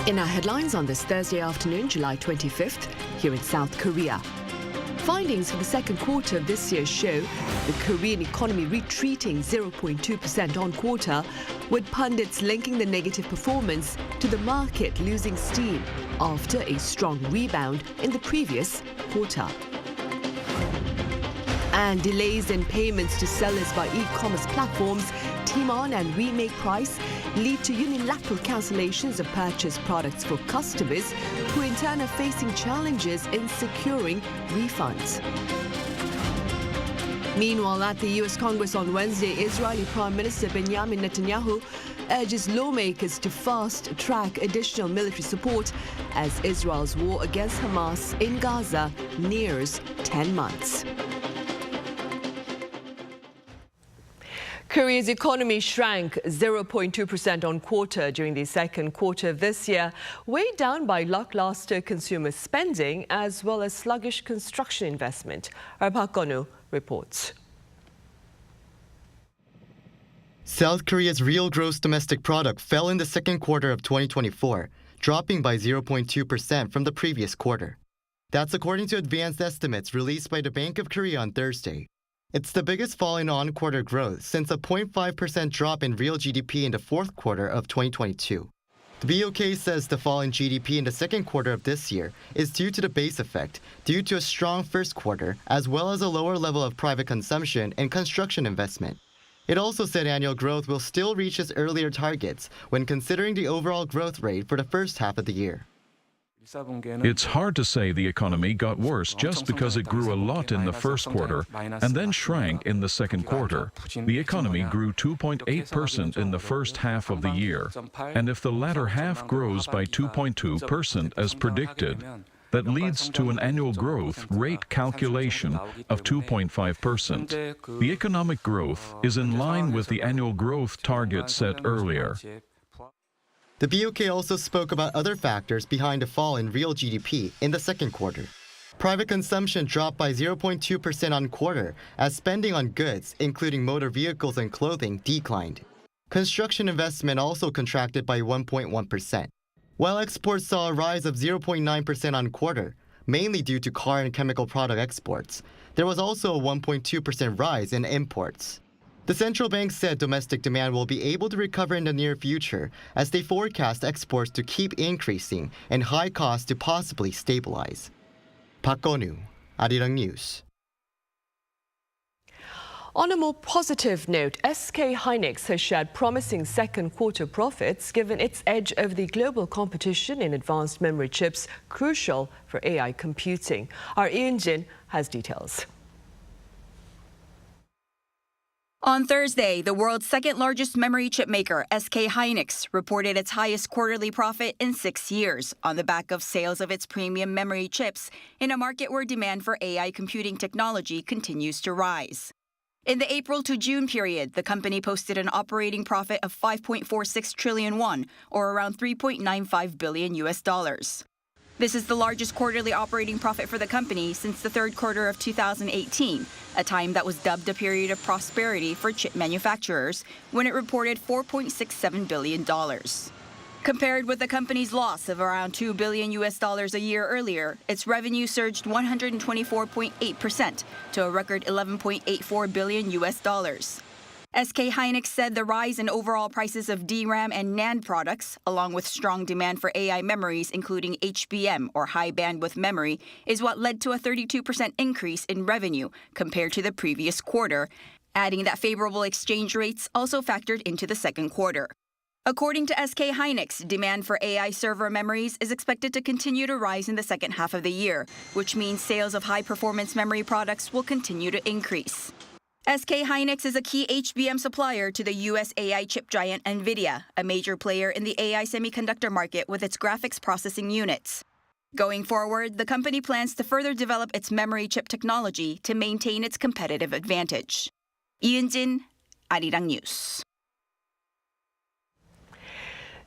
In our headlines on this Thursday afternoon, July 25th, here in South Korea. Findings for the second quarter of this year show the Korean economy retreating 0.2% on quarter, with pundits linking the negative performance to the market losing steam after a strong rebound in the previous quarter. And delays in payments to sellers by e-commerce platforms TMON and Wemakeprice lead to unilateral cancellations of purchased products for customers who in turn are facing challenges in securing refunds. Meanwhile, at the US Congress on Wednesday, Israeli Prime Minister Benjamin Netanyahu urges lawmakers to fast-track additional military support as Israel's war against Hamas in Gaza nears 10 months. Korea's economy shrank 0.2% on quarter during the second quarter of this year, weighed down by lackluster consumer spending as well as sluggish construction investment. Our Park Gonu reports. South Korea's real gross domestic product fell in the second quarter of 2024, dropping by 0.2% from the previous quarter. That's according to advanced estimates released by the Bank of Korea on Thursday. It's the biggest fall in on-quarter growth since a 0.5% drop in real GDP in the fourth quarter of 2022. The BOK says the fall in GDP in the second quarter of this year is due to the base effect, due to a strong first quarter, as well as a lower level of private consumption and construction investment. It also said annual growth will still reach its earlier targets when considering the overall growth rate for the first half of the year. It's hard to say the economy got worse just because it grew a lot in the first quarter and then shrank in the second quarter. The economy grew 2.8% in the first half of the year, and if the latter half grows by 2.2% as predicted, that leads to an annual growth rate calculation of 2.5%. The economic growth is in line with the annual growth target set earlier. The BOK also spoke about other factors behind the fall in real GDP in the second quarter. Private consumption dropped by 0.2% on quarter as spending on goods, including motor vehicles and clothing, declined. Construction investment also contracted by 1.1%, while exports saw a rise of 0.9% on quarter, mainly due to car and chemical product exports. There was also a 1.2% rise in imports. The central bank said domestic demand will be able to recover in the near future as they forecast exports to keep increasing and high costs to possibly stabilize. Park Gonu, Arirang News. On a more positive note, SK Hynix has shared promising second quarter profits given its edge over the global competition in advanced memory chips crucial for AI computing. Our Yoon has details. On Thursday, the world's second-largest memory chip maker, SK Hynix, reported its highest quarterly profit in 6 years on the back of sales of its premium memory chips in a market where demand for AI computing technology continues to rise. In the April to June period, the company posted an operating profit of 5.46 trillion won, or around $3.95 billion. This is the largest quarterly operating profit for the company since the third quarter of 2018, a time that was dubbed a period of prosperity for chip manufacturers when it reported $4.67 billion. Compared with the company's loss of around $2 billion a year earlier, its revenue surged 124.8% to a record $11.84 billion. SK Hynix said the rise in overall prices of DRAM and NAND products, along with strong demand for AI memories including HBM or high bandwidth memory, is what led to a 32% increase in revenue compared to the previous quarter, adding that favorable exchange rates also factored into the second quarter. According to SK Hynix, demand for AI server memories is expected to continue to rise in the second half of the year, which means sales of high-performance memory products will continue to increase. SK Hynix is a key HBM supplier to the US AI chip giant NVIDIA, a major player in the AI semiconductor market with its graphics processing units. Going forward, the company plans to further develop its memory chip technology to maintain its competitive advantage. Yoon, Arirang News.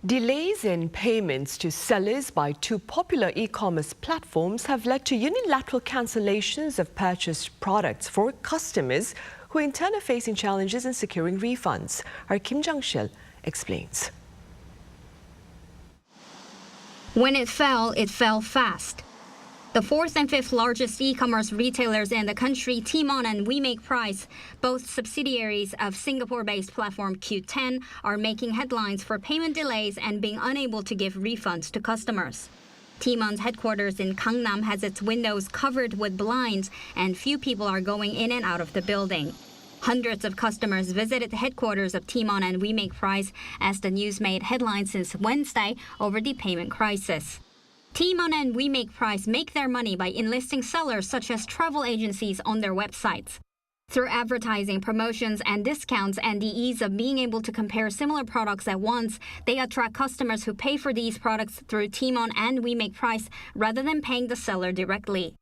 Delays in payments to sellers by two popular e-commerce platforms have led to unilateral cancellations of purchased products for customers who in turn are facing challenges in securing refunds. Our Kim Jang-sil explains. When it fell fast. The fourth and fifth largest e-commerce retailers in the country, TMON and Wemakeprice, both subsidiaries of Singapore-based platform gov't, are making headlines for payment delays and being unable to give refunds to customers. TMON's headquarters in Gangnam has its windows covered with blinds, and few people are going in and out of the building. Hundreds of customers visited the headquarters of TMON and Wemakeprice as the news made headlines since Wednesday over the payment crisis. TMON and Wemakeprice make their money by enlisting sellers such as travel agencies on their websites. Through advertising, promotions, and discounts and the ease of being able to compare similar products at once, they attract customers who pay for these products through TMON and Wemakeprice rather than paying the seller directly.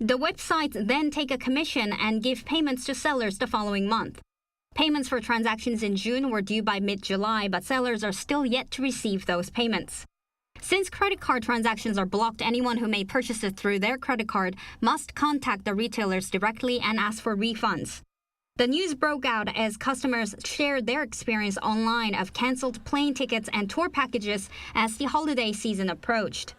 The websites then take a commission and give payments to sellers the following month. Payments for transactions in June were due by mid-July, but sellers are still yet to receive those payments. Since credit card transactions are blocked, anyone who made purchases through their credit card must contact the retailers directly and ask for refunds. The news broke out as customers shared their experience online of canceled plane tickets and tour packages as the holiday season approached.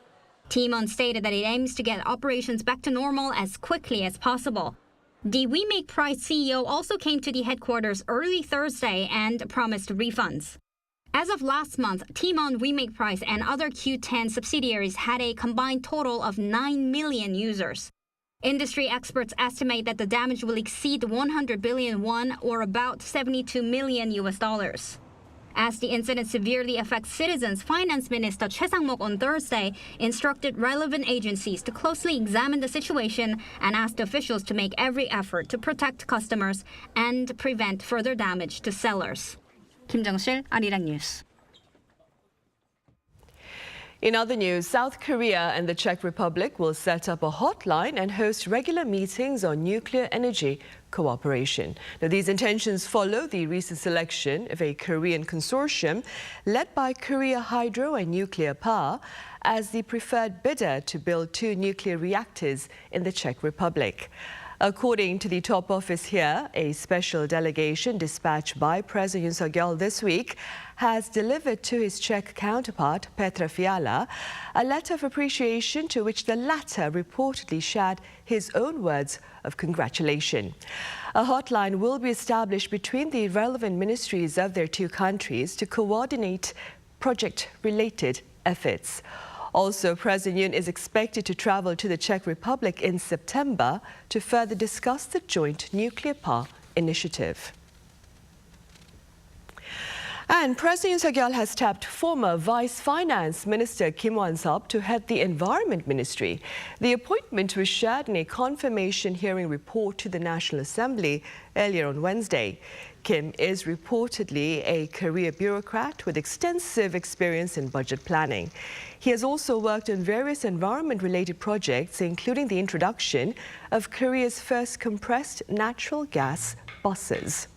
TMON stated that it aims to get operations back to normal as quickly as possible. The Wemakeprice CEO also came to the headquarters early Thursday and promised refunds. As of last month, TMON, Wemakeprice, and other gov't subsidiaries had a combined total of 9 million users. Industry experts estimate that the damage will exceed 100 billion won, or about $72 million. As the incident severely affects citizens, Finance Minister Choi Sang-mok on Thursday instructed relevant agencies to closely examine the situation and asked officials to make every effort to protect customers and prevent further damage to sellers. Kim Jung-sil, Arirang News. In other news, South Korea and the Czech Republic will set up a hotline and host regular meetings on nuclear energy cooperation. Now, these intentions follow the recent selection of a Korean consortium led by Korea Hydro and Nuclear Power as the preferred bidder to build 2 nuclear reactors in the Czech Republic. According to the top office here, a special delegation dispatched by President Yoon Suk-yeol this week has delivered to his Czech counterpart, Petra Fiala, a letter of appreciation to which the latter reportedly shared his own words of congratulation. A hotline will be established between the relevant ministries of their 2 countries to coordinate project-related efforts. Also, President Yoon is expected to travel to the Czech Republic in September to further discuss the joint nuclear power initiative. And President Yoon Suk-yeol has tapped former Vice Finance Minister Kim Wan-sup to head the Environment Ministry. The appointment was shared in a confirmation hearing report to the National Assembly earlier on Wednesday. Kim is reportedly a career bureaucrat with extensive experience in budget planning. He has also worked on various environment-related projects, including the introduction of Korea's first compressed natural gas buses.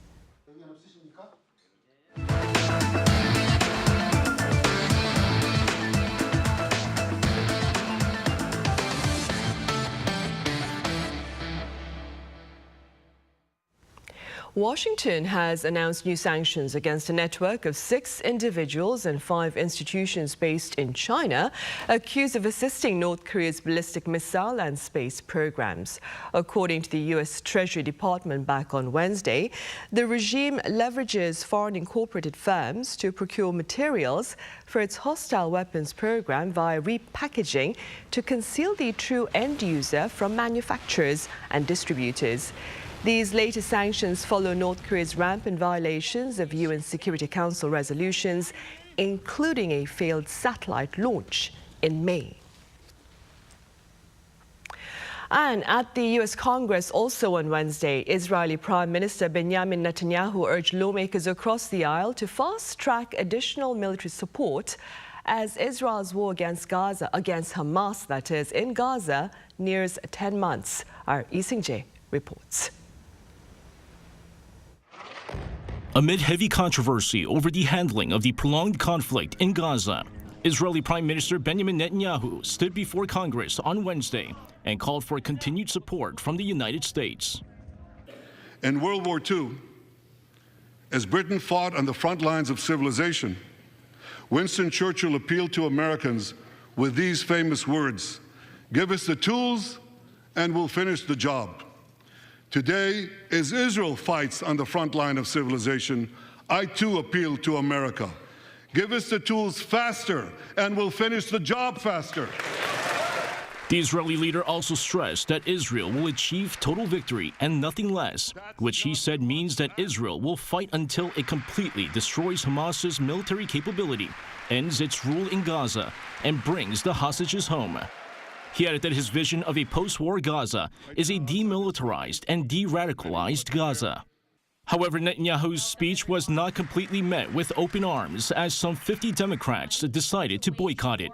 Washington has announced new sanctions against a network of 6 individuals and 5 institutions based in China, accused of assisting North Korea's ballistic missile and space programs. According to the U.S. Treasury Department back on Wednesday, the regime leverages foreign incorporated firms to procure materials for its hostile weapons program via repackaging to conceal the true end user from manufacturers and distributors. These latest sanctions follow North Korea's rampant violations of UN Security Council resolutions, including a failed satellite launch in May. And at the U.S. Congress also on Wednesday, Israeli Prime Minister Benjamin Netanyahu urged lawmakers across the aisle to fast-track additional military support as Israel's war against Hamas, that is, in Gaza, nears 10 months. Our Lee Sing-jae reports. Amid heavy controversy over the handling of the prolonged conflict in Gaza, Israeli Prime Minister Benjamin Netanyahu stood before Congress on Wednesday and called for continued support from the United States. In World War II, as Britain fought on the front lines of civilization, Winston Churchill appealed to Americans with these famous words: "Give us the tools and we'll finish the job." Today, as Israel fights on the front line of civilization, I too appeal to America. Give us the tools faster and we'll finish the job faster. The Israeli leader also stressed that Israel will achieve total victory and nothing less, which he said means that Israel will fight until it completely destroys Hamas's military capability, ends its rule in Gaza, and brings the hostages home. He added that his vision of a post-war Gaza is a demilitarized and de-radicalized Gaza. However, Netanyahu's speech was not completely met with open arms, as some 50 Democrats decided to boycott it.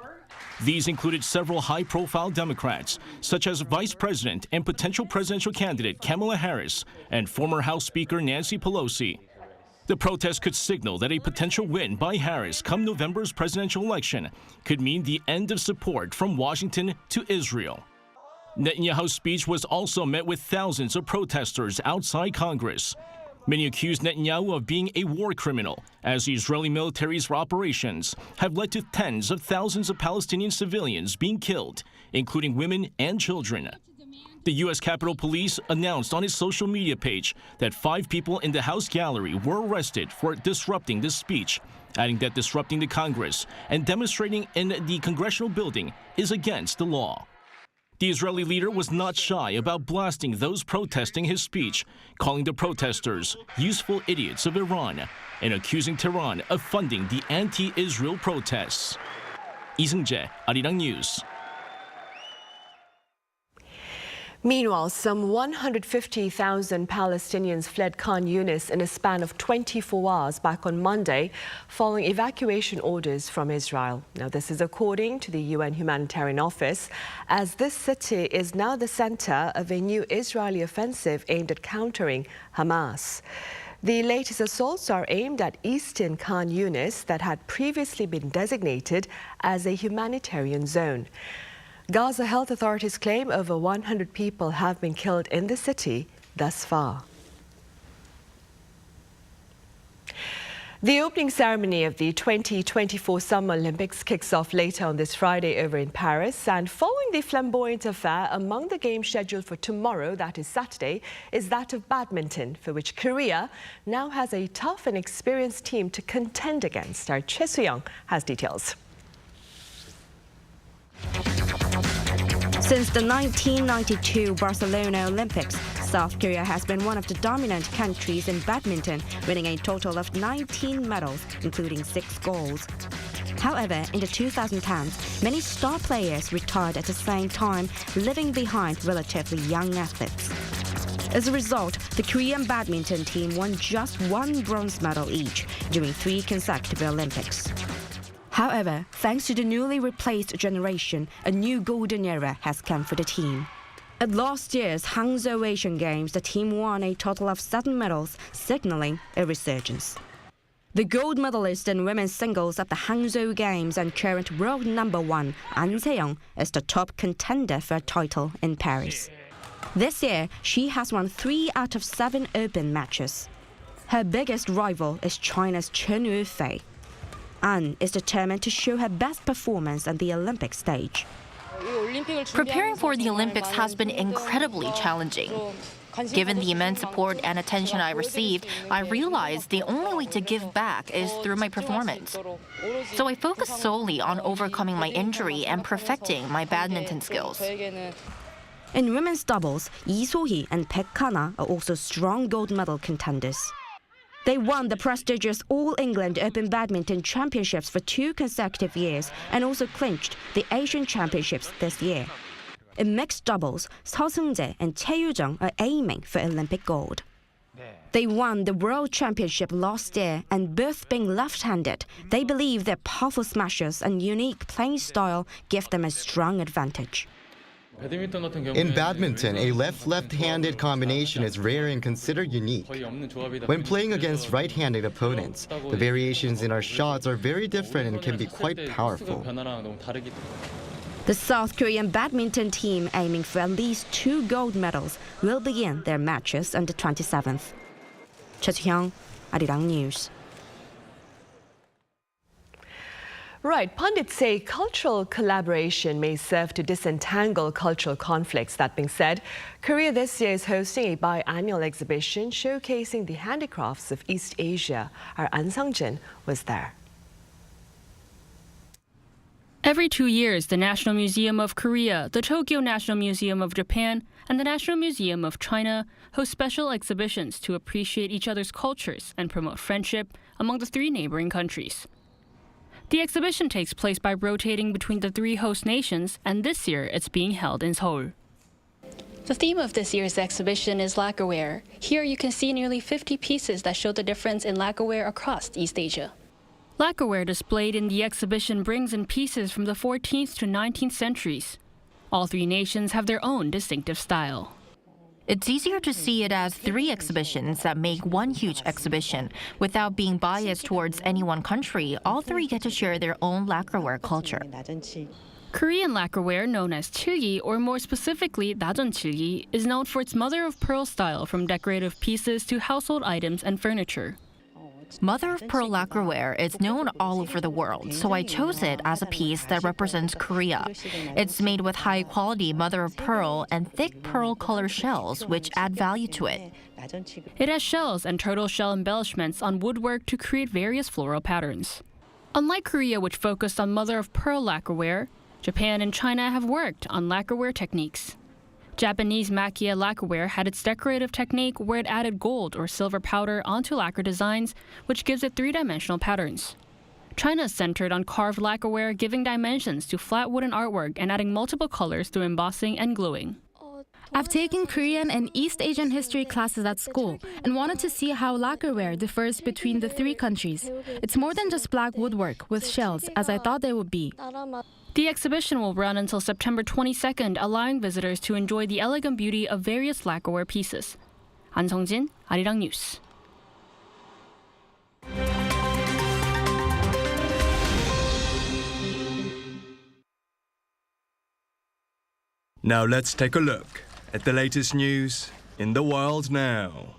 These included several high-profile Democrats, such as Vice President and potential presidential candidate Kamala Harris and former House Speaker Nancy Pelosi. The protest could signal that a potential win by Harris come November's presidential election could mean the end of support from Washington to Israel. Netanyahu's speech was also met with thousands of protesters outside Congress. Many accused Netanyahu of being a war criminal, as the Israeli military's operations have led to tens of thousands of Palestinian civilians being killed, including women and children. The U.S. Capitol Police announced on its social media page that 5 people in the House gallery were arrested for disrupting the speech, adding that disrupting the Congress and demonstrating in the congressional building is against the law. The Israeli leader was not shy about blasting those protesting his speech, calling the protesters useful idiots of Iran and accusing Tehran of funding the anti-Israel protests. Lee Seung-jae, Arirang News. Meanwhile, some 150,000 Palestinians fled Khan Younis in a span of 24 hours back on Monday, following evacuation orders from Israel. Now, this is according to the UN Humanitarian Office, as this city is now the center of a new Israeli offensive aimed at countering Hamas. The latest assaults are aimed at eastern Khan Younis that had previously been designated as a humanitarian zone. Gaza health authorities claim over 100 people have been killed in the city thus far. The opening ceremony of the 2024 Summer Olympics kicks off later on this Friday over in Paris. And following the flamboyant affair, among the games scheduled for tomorrow, that is Saturday, is that of badminton, for which Korea now has a tough and experienced team to contend against. Our Choi Soo-young has details. Since the 1992 Barcelona Olympics, South Korea has been one of the dominant countries in badminton, winning a total of 19 medals, including 6 golds. However, in the 2010s, many star players retired at the same time, leaving behind relatively young athletes. As a result, the Korean badminton team won just 1 bronze medal each during 3 consecutive Olympics. However, thanks to the newly replaced generation, a new golden era has come for the team. At last year's Hangzhou Asian Games, the team won a total of 7 medals, signaling a resurgence. The gold medalist in women's singles at the Hangzhou Games and current world number 1, An Se-young, is the top contender for a title in Paris. This year, she has won 3 out of 7 open matches. Her biggest rival is China's Chen Yufei. An is determined to show her best performance on the Olympic stage. Preparing for the Olympics has been incredibly challenging. Given the immense support and attention I received, I realized the only way to give back is through my performance. So I focused solely on overcoming my injury and perfecting my badminton skills. In women's doubles, Lee So-hee and Baek Hana are also strong gold medal contenders. They won the prestigious All England Open Badminton Championships for 2 consecutive years and also clinched the Asian Championships this year. In mixed doubles, Seo Seung-jae and Chae Yu-jung are aiming for Olympic gold. They won the World Championship last year, and both being left-handed, they believe their powerful smashes and unique playing style give them a strong advantage. In badminton, a left-handed combination is rare and considered unique. When playing against right-handed opponents, the variations in our shots are very different and can be quite powerful. The South Korean badminton team, aiming for at least 2 gold medals, will begin their matches on the 27th. Choi Soo-young, Arirang News. Right, pundits say cultural collaboration may serve to disentangle cultural conflicts. That being said, Korea this year is hosting a biannual exhibition showcasing the handicrafts of East Asia. Our An Sang-jin was there. Every 2 years, the National Museum of Korea, the Tokyo National Museum of Japan, and the National Museum of China host special exhibitions to appreciate each other's cultures and promote friendship among the 3 neighboring countries. The exhibition takes place by rotating between the 3 host nations, and this year it's being held in Seoul. The theme of this year's exhibition is lacquerware. Here you can see nearly 50 pieces that show the difference in lacquerware across East Asia. Lacquerware displayed in the exhibition brings in pieces from the 14th to 19th centuries. All 3 nations have their own distinctive style. It's easier to see it as 3 exhibitions that make one huge exhibition. Without being biased towards any one country, all 3 get to share their own lacquerware culture. Korean lacquerware, known as chilgi, or more specifically dajeon chilgi, is known for its mother-of-pearl style, from decorative pieces to household items and furniture. Mother-of-pearl lacquerware is known all over the world, so I chose it as a piece that represents Korea. It's made with high-quality mother-of-pearl and thick pearl color shells, which add value to it. It has shells and turtle shell embellishments on woodwork to create various floral patterns. Unlike Korea, which focused on mother-of-pearl lacquerware, Japan and China have worked on lacquerware techniques. Japanese makia lacquerware had its decorative technique where it added gold or silver powder onto lacquer designs, which gives it 3-dimensional patterns. China is centered on carved lacquerware, giving dimensions to flat wooden artwork and adding multiple colors through embossing and gluing. I've taken Korean and East Asian history classes at school and wanted to see how lacquerware differs between the 3 countries. It's more than just black woodwork with shells, as I thought they would be. The exhibition will run until September 22nd, allowing visitors to enjoy the elegant beauty of various lacquerware pieces. An Sang-jin, Arirang News. Now let's take a look at the latest news in the world now.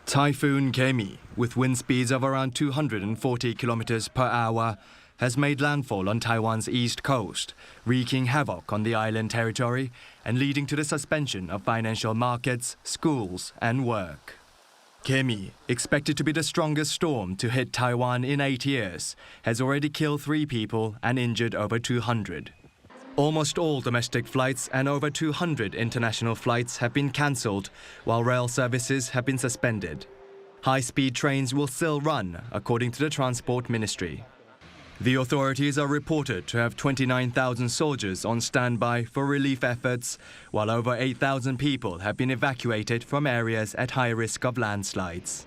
Typhoon Gaemi, with wind speeds of around 240 kilometers per hour, has made landfall on Taiwan's east coast, wreaking havoc on the island territory and leading to the suspension of financial markets, schools, and work. Gaemi, expected to be the strongest storm to hit Taiwan in 8 years, has already killed 3 people and injured over 200. Almost all domestic flights and over 200 international flights have been cancelled, while rail services have been suspended. High-speed trains will still run, according to the Transport Ministry. The authorities are reported to have 29,000 soldiers on standby for relief efforts, while over 8,000 people have been evacuated from areas at high risk of landslides.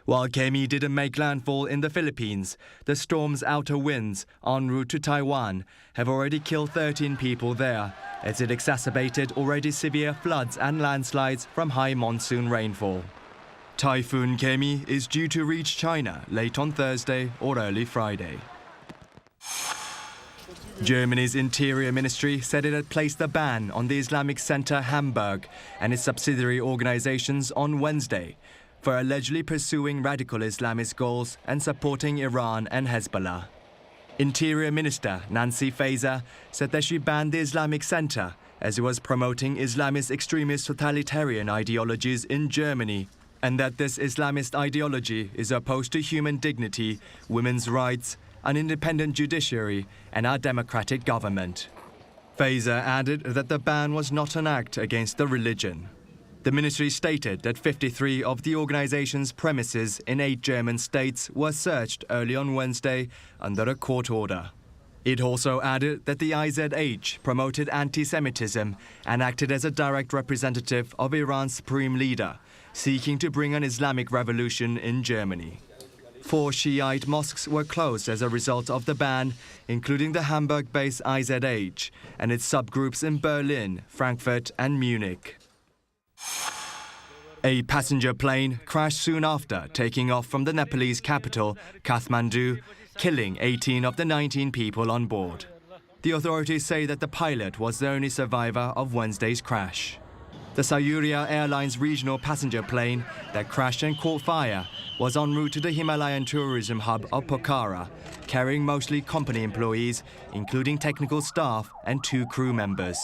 While Gaemi didn't make landfall in the Philippines, the storm's outer winds en route to Taiwan have already killed 13 people there, as it exacerbated already severe floods and landslides from high monsoon rainfall. Typhoon Gaemi is due to reach China late on Thursday or early Friday. Germany's Interior Ministry said it had placed a ban on the Islamic Center Hamburg and its subsidiary organizations on Wednesday for allegedly pursuing radical Islamist goals and supporting Iran and Hezbollah. Interior Minister Nancy Faeser said that she banned the Islamic Center as it was promoting Islamist extremist totalitarian ideologies in Germany, and that this Islamist ideology is opposed to human dignity, women's rights, an independent judiciary, and our democratic government. Faeser added that the ban was not an act against the religion. The ministry stated that 53 of the organization's premises in 8 German states were searched early on Wednesday under a court order. It also added that the IZH promoted anti-Semitism and acted as a direct representative of Iran's supreme leader, seeking to bring an Islamic revolution in Germany. 4 Shiite mosques were closed as a result of the ban, including the Hamburg-based IZH and its subgroups in Berlin, Frankfurt, and Munich. A passenger plane crashed soon after taking off from the Nepalese capital, Kathmandu, killing 18 of the 19 people on board. The authorities say that the pilot was the only survivor of Wednesday's crash. The Sayuriya Airlines regional passenger plane that crashed and caught fire was en route to the Himalayan tourism hub of Pokhara, carrying mostly company employees, including technical staff and 2 crew members.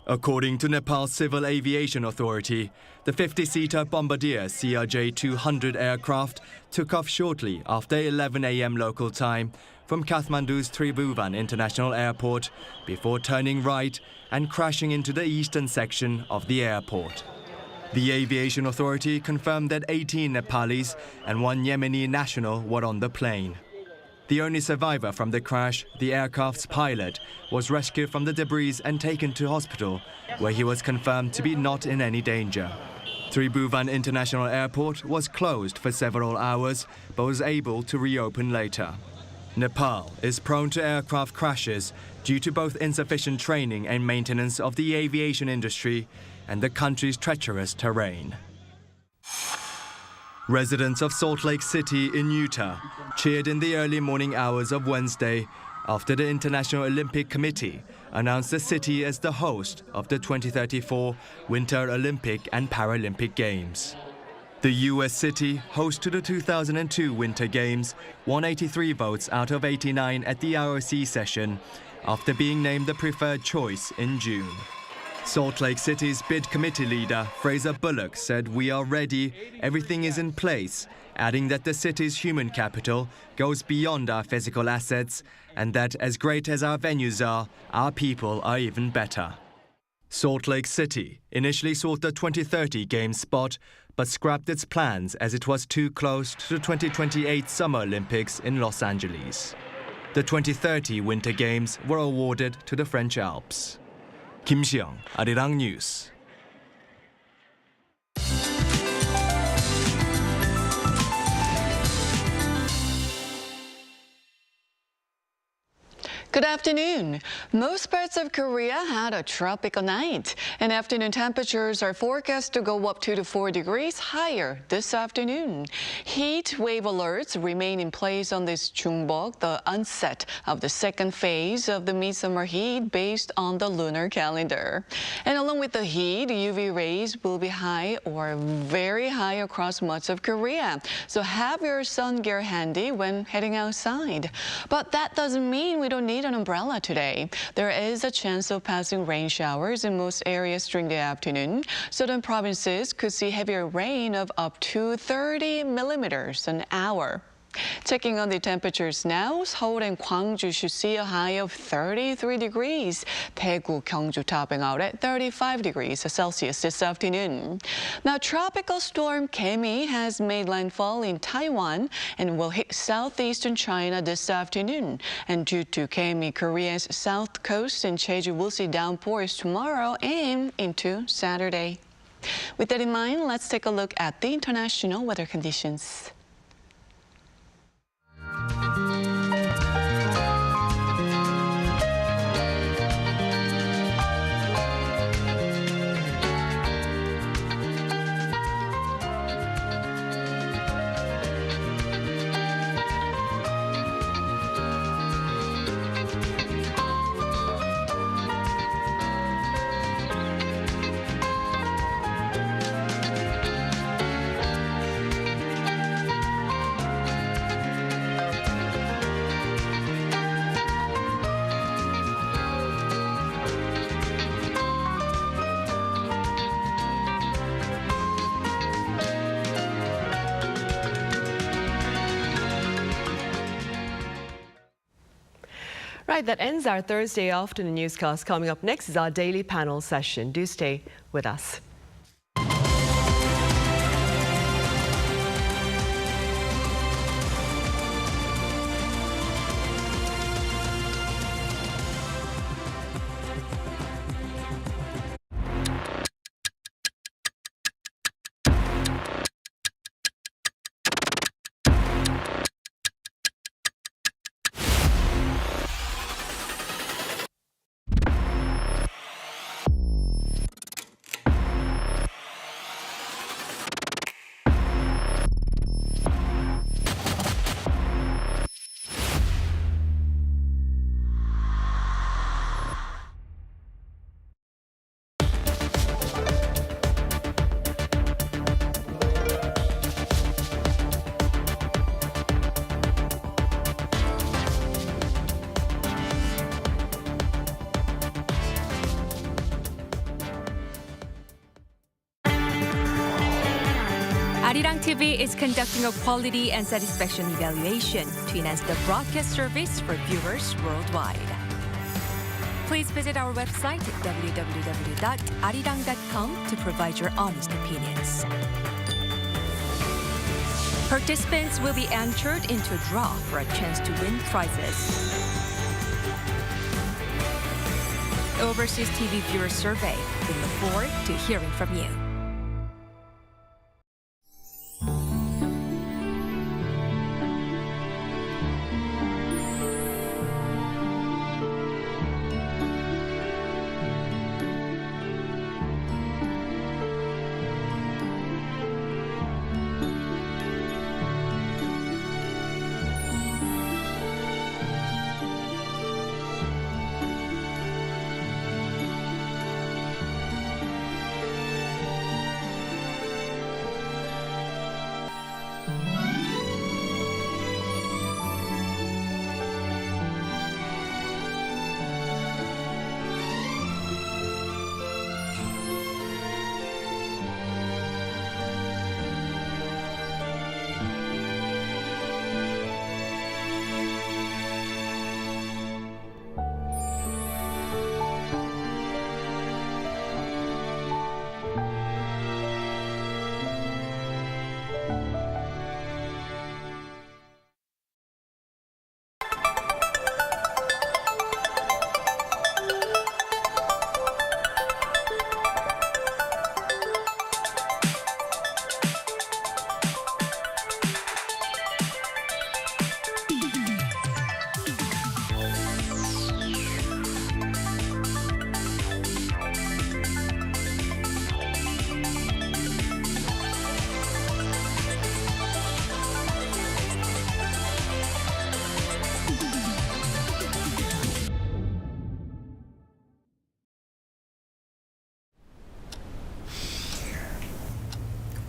According to Nepal's Civil Aviation Authority, the 50-seater Bombardier CRJ-200 aircraft took off shortly after 11 a.m. local time from Kathmandu's Tribhuvan International Airport before turning right and crashing into the eastern section of the airport. The Aviation Authority confirmed that 18 Nepalis and 1 Yemeni national were on the plane. The only survivor from the crash, the aircraft's pilot, was rescued from the debris and taken to hospital, where he was confirmed to be not in any danger. Tribhuvan International Airport was closed for several hours, but was able to reopen later. Nepal is prone to aircraft crashes due to both insufficient training and maintenance of the aviation industry and the country's treacherous terrain. Residents of Salt Lake City in Utah cheered in the early morning hours of Wednesday after the International Olympic Committee announced the city as the host of the 2034 Winter Olympic and Paralympic Games. The U.S. city, host to the 2002 Winter Games, won 83 votes out of 89 at the ROC session after being named the preferred choice in June. Salt Lake City's bid committee leader, Fraser Bullock, said, "We are ready, everything is in place," adding that the city's human capital goes beyond our physical assets and that as great as our venues are, our people are even better. Salt Lake City initially sought the 2030 Games spot, but scrapped its plans as it was too close to the 2028 Summer Olympics in Los Angeles. The 2030 Winter Games were awarded to the French Alps. Kim Xiang, Arirang News. Good afternoon. Most parts of Korea had a tropical night, and afternoon temperatures are forecast to go up 2 to 4 degrees higher this afternoon. Heat wave alerts remain in place on this Jungbok, the onset of the second phase of the midsummer heat based on the lunar calendar. And along with the heat, UV rays will be high or very high across much of Korea. So have your sun gear handy when heading outside. But that doesn't mean we don't need an umbrella today. There is a chance of passing rain showers in most areas during the afternoon. Southern provinces could see heavier rain of up to 30 millimeters an hour. Checking on the temperatures now, Seoul and Gwangju should see a high of 33 degrees. Daegu, Gyeongju topping out at 35 degrees Celsius this afternoon. Now, Tropical Storm Gaemi has made landfall in Taiwan and will hit southeastern China this afternoon. And due to Gaemi, Korea's south coast and Jeju will see downpours tomorrow and into Saturday. With that in mind, let's take a look at the international weather conditions. Right, that ends our Thursday afternoon newscast. Coming up next is our daily panel session. Do stay with us. Arirang TV is conducting a quality and satisfaction evaluation to enhance the broadcast service for viewers worldwide. Please visit our website www.arirang.com to provide your honest opinions. Participants will be entered into a draw for a chance to win prizes. Overseas TV viewer survey. We look forward to hearing from you.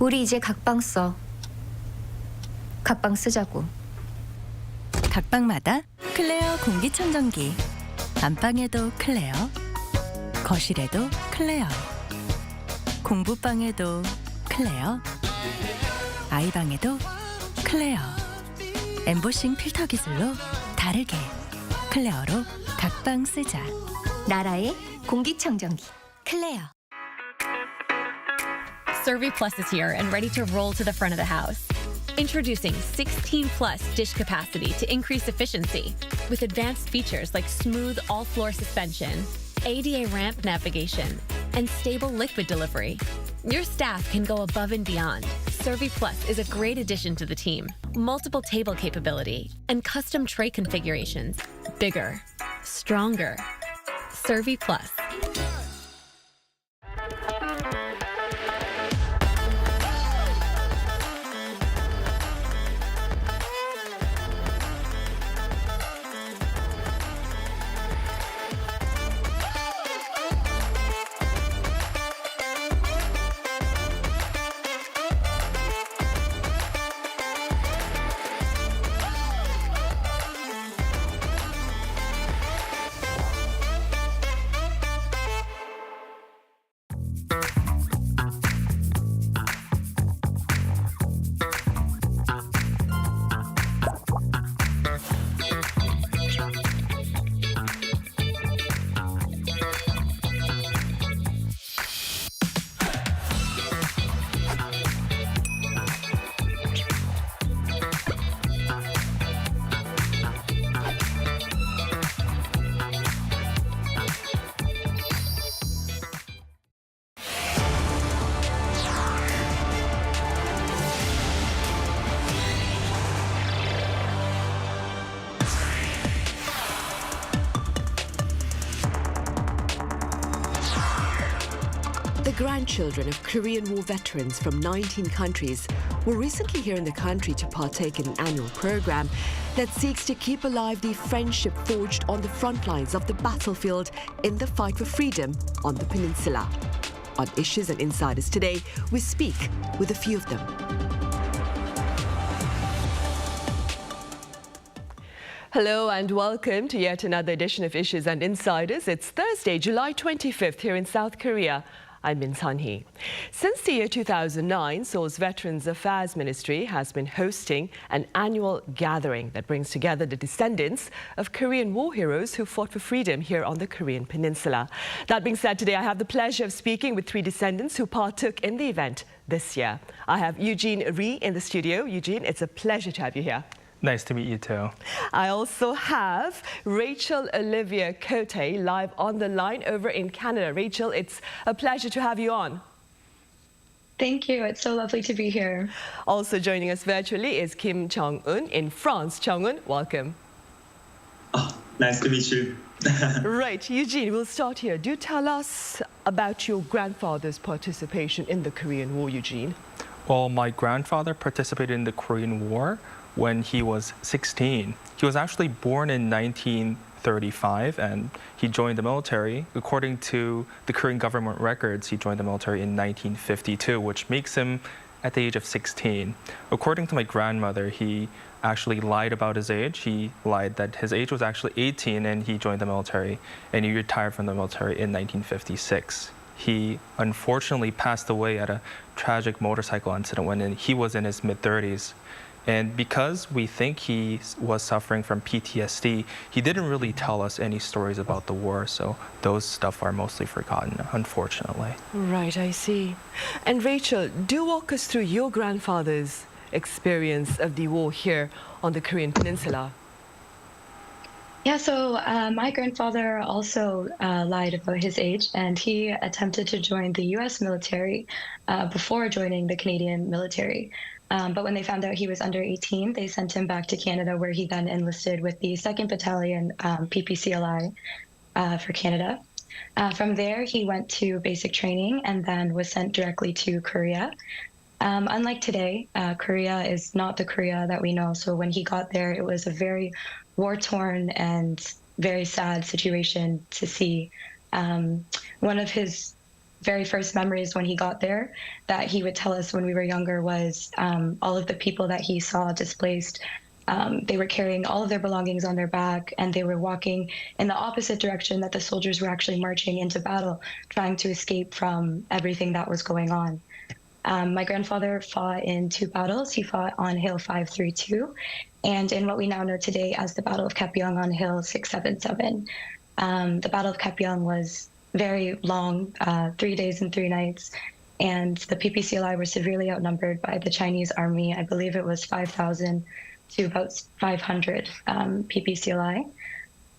우리 이제 각방 써. 각방 쓰자고. 각방마다 클레어 공기청정기. 안방에도 클레어, 거실에도 클레어, 공부방에도 클레어, 아이방에도 클레어. 엠보싱 필터 기술로 다르게 클레어로 각방 쓰자. 나라의 공기청정기. 클레어. Survey Plus is here and ready to roll to the front of the house. Introducing 16 plus dish capacity to increase efficiency with advanced features like smooth all-floor suspension, ADA ramp navigation, and stable liquid delivery. Your staff can go above and beyond. Survey Plus is a great addition to the team. Multiple table capability and custom tray configurations. Bigger, stronger. Survey Plus. The grandchildren of Korean War veterans from 19 countries were recently here in the country to partake in an annual program that seeks to keep alive the friendship forged on the front lines of the battlefield in the fight for freedom on the peninsula. On Issues and Insiders today, we speak with a few of them. Hello and welcome to yet another edition of Issues and Insiders. It's Thursday, July 25th here in South Korea. I'm Min Sun-hee. Since the year 2009, Seoul's Veterans Affairs Ministry has been hosting an annual gathering that brings together the descendants of Korean war heroes who fought for freedom here on the Korean Peninsula. That being said, today I have the pleasure of speaking with 3 descendants who partook in the event this year. I have Eugene Ri in the studio. Eugene, it's a pleasure to have you here. Nice to meet you too. I also have Rachel Olivia Cote live on the line over in Canada. Rachel, it's a pleasure to have you on. Thank you. It's so lovely to be here. Also joining us virtually is Kim Jong-un in France. Jong-un, welcome. Oh, nice to meet you. Right, Eugene, we'll start here. Do tell us about your grandfather's participation in the Korean War, Eugene. Well, my grandfather participated in the Korean War when he was 16. He was actually born in 1935 and he joined the military. According to the Korean government records, he joined the military in 1952, which makes him at the age of 16. According to my grandmother, he actually lied about his age. He lied that his age was actually 18 and he joined the military, and he retired from the military in 1956. He unfortunately passed away at a tragic motorcycle incident when he was in his mid-30s. And because we think he was suffering from PTSD, he didn't really tell us any stories about the war, so those stuff are mostly forgotten, unfortunately. Right, I see. And Rachel, do walk us through your grandfather's experience of the war here on the Korean Peninsula. Yeah, so my grandfather also lied about his age, and he attempted to join the U.S. military before joining the Canadian military. But when they found out he was under 18, they sent him back to Canada, where he then enlisted with the 2nd Battalion PPCLI for Canada. From there, he went to basic training and then was sent directly to Korea. Unlike today, Korea is not the Korea that we know. So when he got there, it was a very war-torn and very sad situation to see. One of his very first memories when he got there that he would tell us when we were younger was all of the people that he saw displaced. They were carrying all of their belongings on their back, and they were walking in the opposite direction that the soldiers were actually marching into battle, trying to escape from everything that was going on. My grandfather fought in 2 battles. He fought on Hill 532 and in what we now know today as the Battle of Kapyong on Hill 677. The Battle of Kapyong was very long, 3 days and 3 nights, and the PPCLI were severely outnumbered by the Chinese army. I believe it was 5,000 to about 500 PPCLI.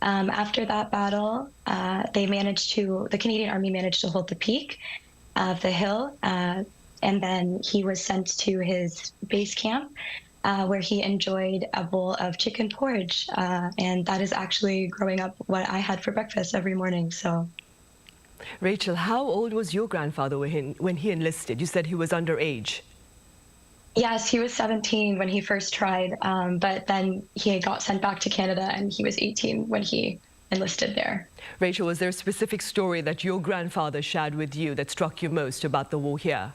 After that battle, the Canadian army managed to hold the peak of the hill, and then he was sent to his base camp, where he enjoyed a bowl of chicken porridge, and that is actually growing up what I had for breakfast every morning. So. Rachel, how old was your grandfather when he enlisted? You said he was underage. Yes, he was 17 when he first tried, but then he got sent back to Canada and he was 18 when he enlisted there. Rachel, was there a specific story that your grandfather shared with you that struck you most about the war here?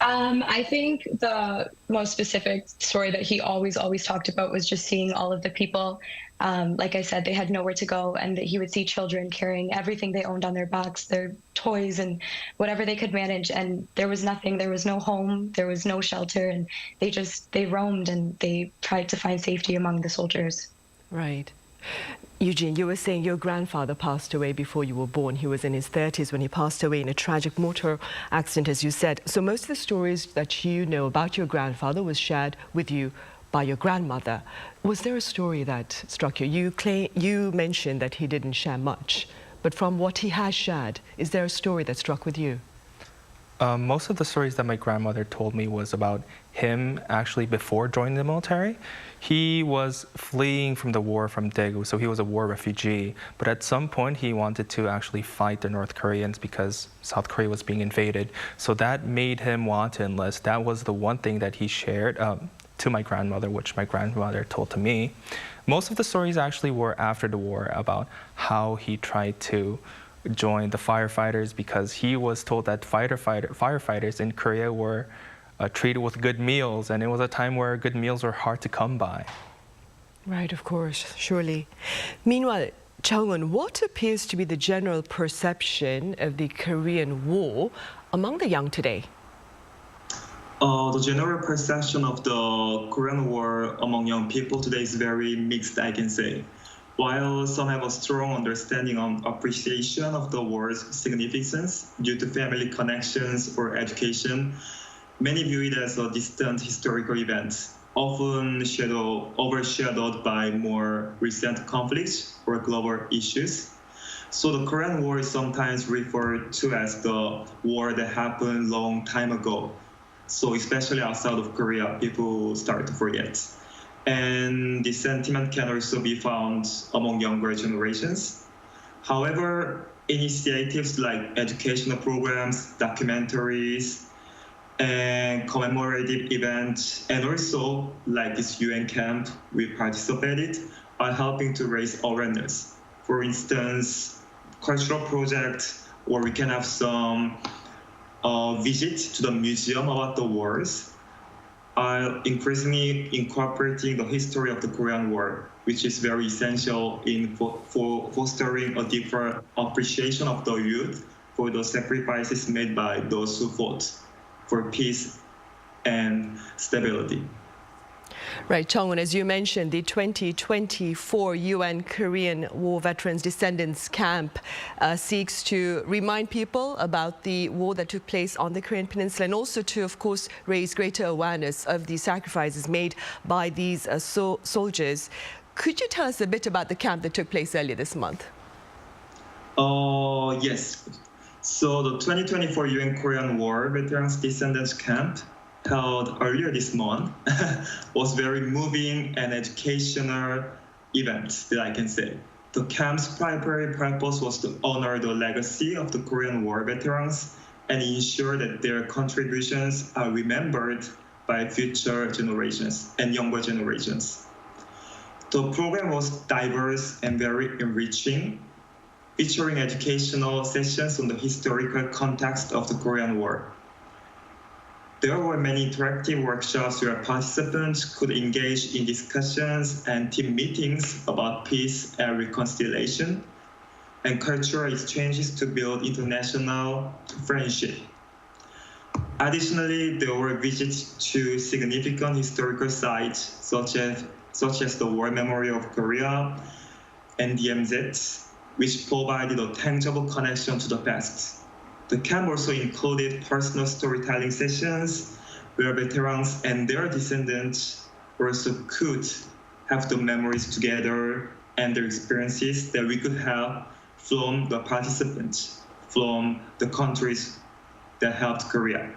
I think the most specific story that he always talked about was just seeing all of the people. Like I said, they had nowhere to go, and that he would see children carrying everything they owned on their backs, their toys and whatever they could manage. And there was nothing, there was no home, there was no shelter, and they roamed and they tried to find safety among the soldiers. Right. Eugene, you were saying your grandfather passed away before you were born. He was in his 30s when he passed away in a tragic motor accident, as you said. So most of the stories that you know about your grandfather was shared with you by your grandmother. Was there a story that struck you? You mentioned that he didn't share much, but from what he has shared, is there a story that struck with you? Most of the stories that my grandmother told me was about him actually before joining the military. He was fleeing from the war from Daegu, so he was a war refugee. But at some point, he wanted to actually fight the North Koreans because South Korea was being invaded. So that made him want to enlist. That was the one thing that he shared to my grandmother, which my grandmother told to me. Most of the stories actually were after the war about how he tried to join the firefighters because he was told that firefighters in Korea were treated with good meals, and it was a time where good meals were hard to come by. Right, of course, surely. Meanwhile, Chung-won, what appears to be the general perception of the Korean War among the young today? The general perception of the Korean War among young people today is very mixed, I can say. While some have a strong understanding and appreciation of the war's significance due to family connections or education, many view it as a distant historical event, often overshadowed by more recent conflicts or global issues. So the Korean War is sometimes referred to as the war that happened long time ago. So especially outside of Korea, people start to forget. And this sentiment can also be found among younger generations. However, initiatives like educational programs, documentaries, and commemorative events, and also like this UN camp we participated, are helping to raise awareness. For instance, cultural projects, or we can have some visit to the museum about the wars, are increasingly incorporating the history of the Korean War, which is very essential in fostering a deeper appreciation of the youth for the sacrifices made by those who fought for peace and stability. Right, Chung-won, as you mentioned, the 2024 UN Korean War Veterans Descendants Camp seeks to remind people about the war that took place on the Korean Peninsula and also to, of course, raise greater awareness of the sacrifices made by these soldiers. Could you tell us a bit about the camp that took place earlier this month? Yes. So the 2024 UN Korean War Veterans Descendants Camp held earlier this month was very moving and educational event that I can say. The camp's primary purpose was to honor the legacy of the Korean War veterans and ensure that their contributions are remembered by future generations and younger generations. The program was diverse and very enriching, featuring educational sessions on the historical context of the Korean War. There were many interactive workshops where participants could engage in discussions and team meetings about peace and reconciliation, and cultural exchanges to build international friendship. Additionally, there were visits to significant historical sites such as the War Memorial of Korea and DMZ, which provided a tangible connection to the past. The camp also included personal storytelling sessions where veterans and their descendants also could have the memories together and their experiences that we could have from the participants, from the countries that helped Korea.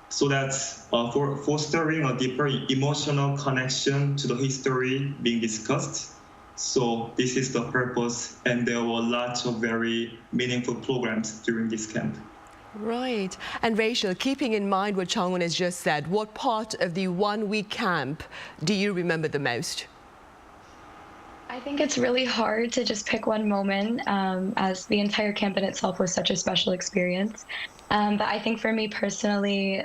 So that's for fostering a deeper emotional connection to the history being discussed. So this is the purpose, and there were lots of very meaningful programs during this camp. Right. And Rachel, keeping in mind what Chung-won has just said, what part of the one-week camp do you remember the most? I think it's really hard to just pick one moment, as the entire camp in itself was such a special experience. But I think for me personally,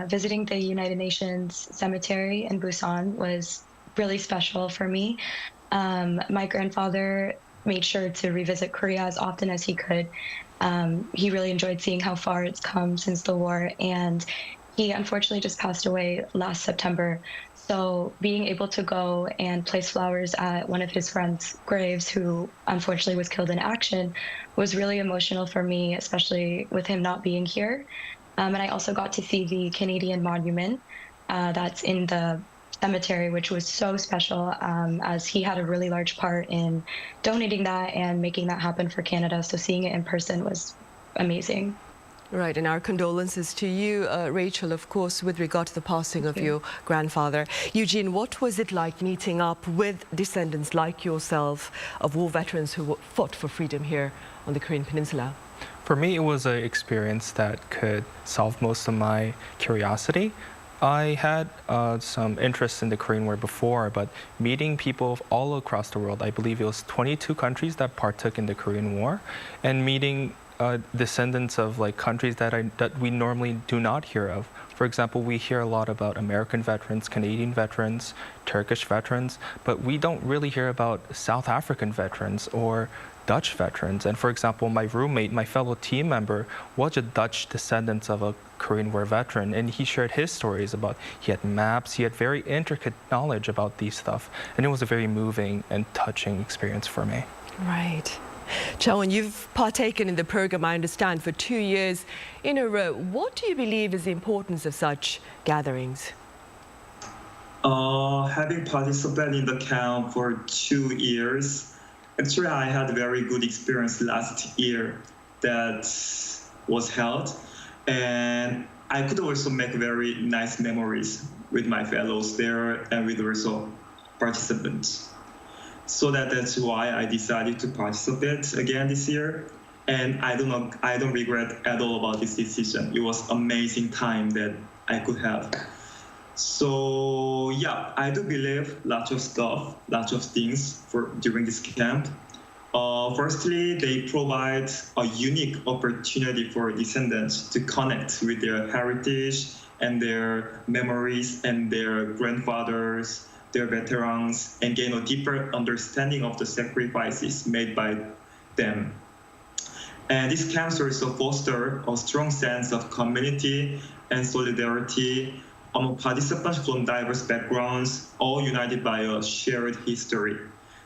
visiting the United Nations cemetery in Busan was really special for me. My grandfather made sure to revisit Korea as often as he could. He really enjoyed seeing how far it's come since the war, and he unfortunately just passed away last September. So being able to go and place flowers at one of his friends' graves, who unfortunately was killed in action, was really emotional for me, especially with him not being here. And I also got to see the Canadian monument that's in the cemetery, which was so special, as he had a really large part in donating that and making that happen for Canada. So seeing it in person was amazing. Right, and our condolences to you, Rachel, of course, with regard to the passing of your grandfather. Eugene, what was it like meeting up with descendants like yourself of war veterans who fought for freedom here on the Korean Peninsula? For me, it was an experience that could solve most of my curiosity. I had some interest in the Korean War before, but meeting people all across the world, I believe it was 22 countries that partook in the Korean War, and meeting descendants of like countries that we normally do not hear of. For example, we hear a lot about American veterans, Canadian veterans, Turkish veterans, but we don't really hear about South African veterans or Dutch veterans. And for example, my roommate, my fellow team member, was a Dutch descendant of a Korean War veteran, and he shared his stories about, he had maps, he had very intricate knowledge about these stuff, and it was a very moving and touching experience for me. Right. Chaewon, you've partaken in the program, I understand, for 2 years in a row. What do you believe is the importance of such gatherings? Having participated in the camp for 2 years, actually I had a very good experience last year that was held. And I could also make very nice memories with my fellows there and with also participants. So that's why I decided to participate again this year. And I don't regret at all about this decision. It was amazing time that I could have. So yeah, I do believe lots of stuff, lots of things during this camp. Firstly, they provide a unique opportunity for descendants to connect with their heritage and their memories and their grandfathers, their veterans, and gain a deeper understanding of the sacrifices made by them. And these camps also foster a strong sense of community and solidarity among participants from diverse backgrounds, all united by a shared history.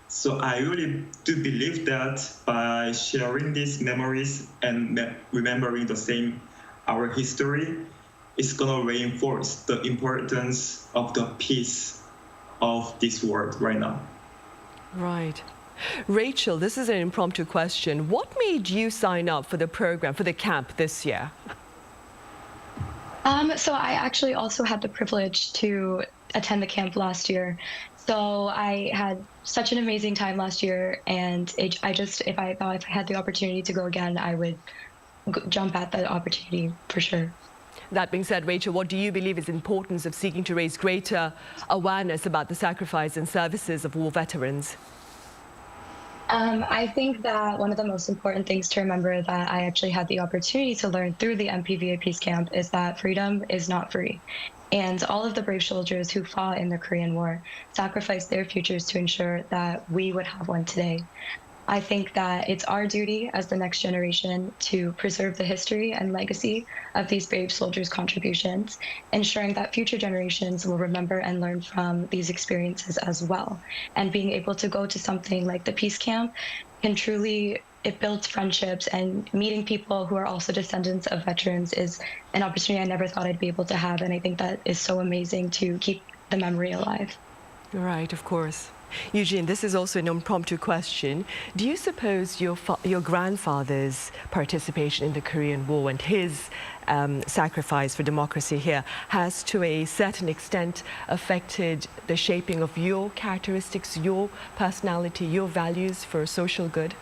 So I really do believe that by sharing these memories and remembering our history, it's going to reinforce the importance of the peace of this world right now. Right. Rachel, this is an impromptu question. What made you sign up for the program, for the camp this year? So I actually also had the privilege to attend the camp last year. So I had such an amazing time last year, and if I had the opportunity to go again, I would jump at that opportunity for sure. That being said, Rachel, what do you believe is the importance of seeking to raise greater awareness about the sacrifice and services of war veterans? I think that one of the most important things to remember that I actually had the opportunity to learn through the MPVA Peace Camp is that freedom is not free. And all of the brave soldiers who fought in the Korean War sacrificed their futures to ensure that we would have one today. I think that it's our duty as the next generation to preserve the history and legacy of these brave soldiers' contributions, ensuring that future generations will remember and learn from these experiences as well. And being able to go to something like the Peace Camp can truly, it builds friendships, and meeting people who are also descendants of veterans is an opportunity I never thought I'd be able to have. And I think that is so amazing to keep the memory alive. Right, of course. Eugene, this is also an impromptu question. Do you suppose your grandfather's participation in the Korean War and his sacrifice for democracy here has to a certain extent affected the shaping of your characteristics, your personality, your values for social good?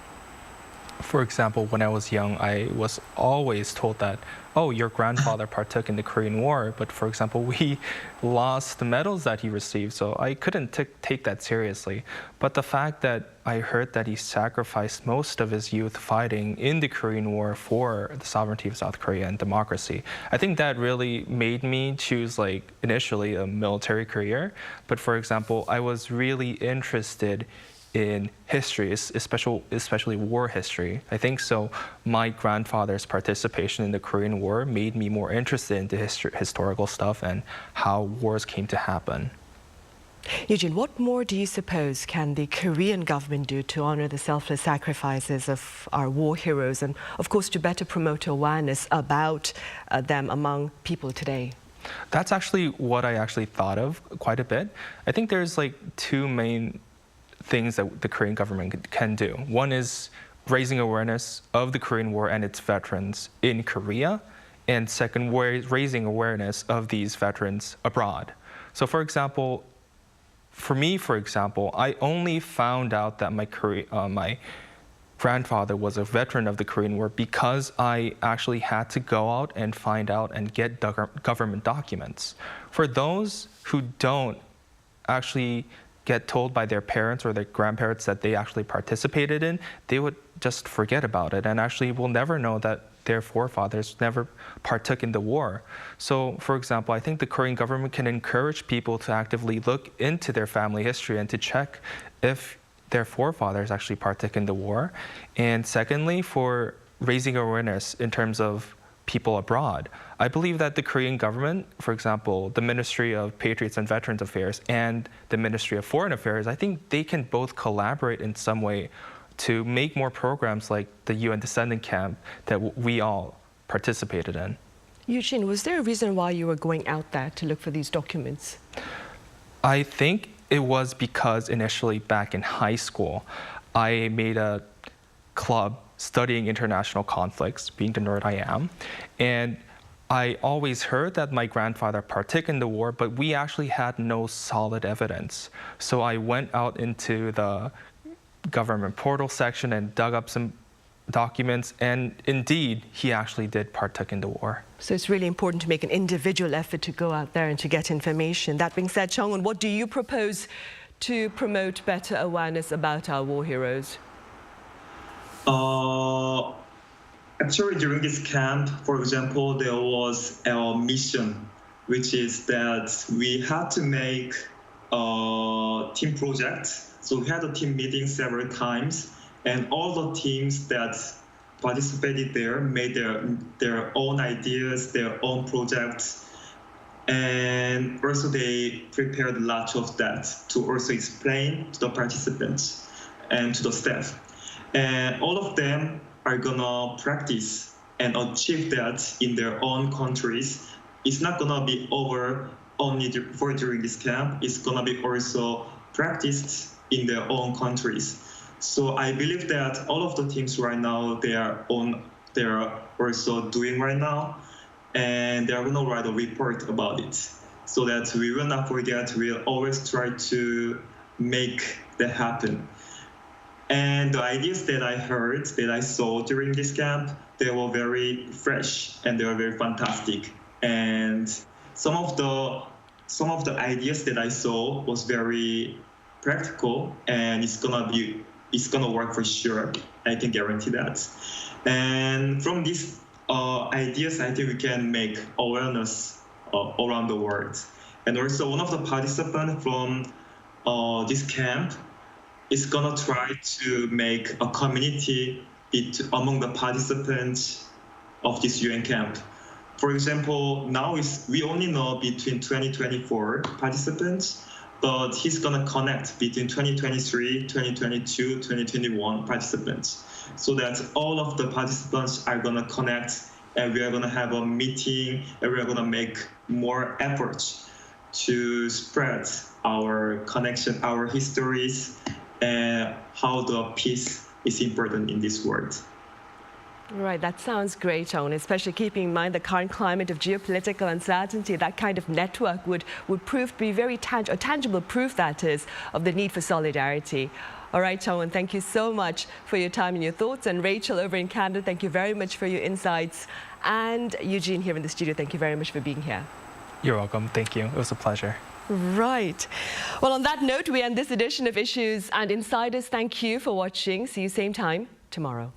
For example, when I was young, I was always told that, oh, your grandfather partook in the Korean War, but for example, we lost the medals that he received, so I couldn't take that seriously. But the fact that I heard that he sacrificed most of his youth fighting in the Korean War for the sovereignty of South Korea and democracy, I think that really made me choose, like, initially a military career. But for example, I was really interested in history, especially war history. I think so. My grandfather's participation in the Korean War made me more interested in the historical stuff and how wars came to happen. Eugene, what more do you suppose can the Korean government do to honor the selfless sacrifices of our war heroes and, of course, to better promote awareness about them among people today? That's actually what I actually thought of quite a bit. I think there's like two main things that the Korean government can do. One is raising awareness of the Korean War and its veterans in Korea, and second, raising awareness of these veterans abroad. So for example, for me, I only found out that my grandfather was a veteran of the Korean War because I actually had to go out and find out and get government documents. For those who don't actually get told by their parents or their grandparents that they actually participated in, they would just forget about it and actually will never know that their forefathers never partook in the war. So, for example, I think the Korean government can encourage people to actively look into their family history and to check if their forefathers actually partook in the war. And secondly, for raising awareness in terms of people abroad. I believe that the Korean government, for example, the Ministry of Patriots and Veterans Affairs and the Ministry of Foreign Affairs, I think they can both collaborate in some way to make more programs like the UN Descendant Camp that we all participated in. Eugene, was there a reason why you were going out there to look for these documents? I think it was because initially back in high school, I made a club studying international conflicts, being the nerd I am. And I always heard that my grandfather partook in the war, but we actually had no solid evidence. So I went out into the government portal section and dug up some documents, and indeed, he actually did partook in the war. So it's really important to make an individual effort to go out there and to get information. That being said, Chong-un, what do you propose to promote better awareness about our war heroes? Actually, during this camp, for example, there was a mission, which is that we had to make a team project. So we had a team meeting several times, and all the teams that participated there made their own ideas, their own projects, and also they prepared lots of that to also explain to the participants and to the staff. And all of them are gonna practice and achieve that in their own countries. It's not gonna be over only for during this camp. It's gonna be also practiced in their own countries. So I believe that all of the teams right now, they are also doing right now, and they are gonna write a report about it so that we will not forget. We'll always try to make that happen. And the ideas that I heard, that I saw during this camp, they were very fresh and they were very fantastic. And some of the ideas that I saw was very practical, and it's gonna work for sure. I can guarantee that. And from these ideas, I think we can make awareness around the world. And also, one of the participants from this camp is gonna try to make a community among the participants of this UN camp. For example, now we only know between 2024 participants, but he's gonna connect between 2023, 2022, 2021 participants, so that all of the participants are gonna connect, and we are gonna have a meeting, and we are gonna make more efforts to spread our connection, our histories, and how the peace is important in this world. Right, that sounds great, Yoon, especially keeping in mind the current climate of geopolitical uncertainty. That kind of network would prove to be very tangible proof, that is, of the need for solidarity. All right, Yoon, thank you so much for your time and your thoughts. And Rachel over in Canada, thank you very much for your insights. And Eugene here in the studio, thank you very much for being here. You're welcome. Thank you. It was a pleasure. Right. Well, on that note, we end this edition of Issues and Insiders. Thank you for watching. See you same time tomorrow.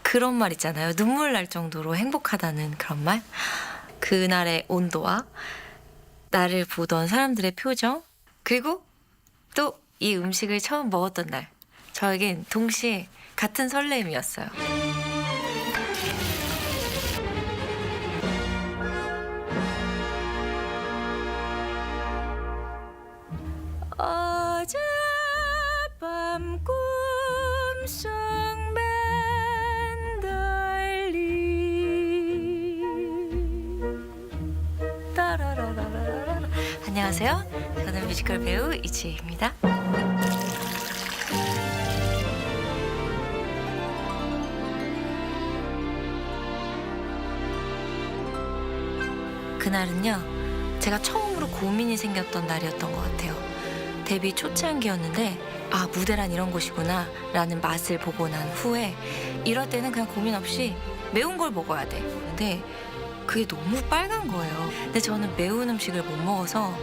그런 말 있잖아요. 눈물 날 정도로 행복하다는 그런 말. 그날의 온도와 나를 보던 사람들의 표정, 그리고 또 이 음식을 처음 먹었던 날, 저에겐 동시에 같은 설렘이었어요. 어젯밤 꿈속 안녕하세요. 안녕하세요. 저는 뮤지컬 배우 이지혜입니다. 그날은요, 제가 처음으로 고민이 생겼던 날이었던 것 같아요. 데뷔 초창기였는데 아, 무대란 이런 곳이구나 라는 맛을 보고 난 후에 이럴 때는 그냥 고민 없이 매운 걸 먹어야 돼. 근데 그게 너무 빨간 거예요. 근데 저는 매운 음식을 못 먹어서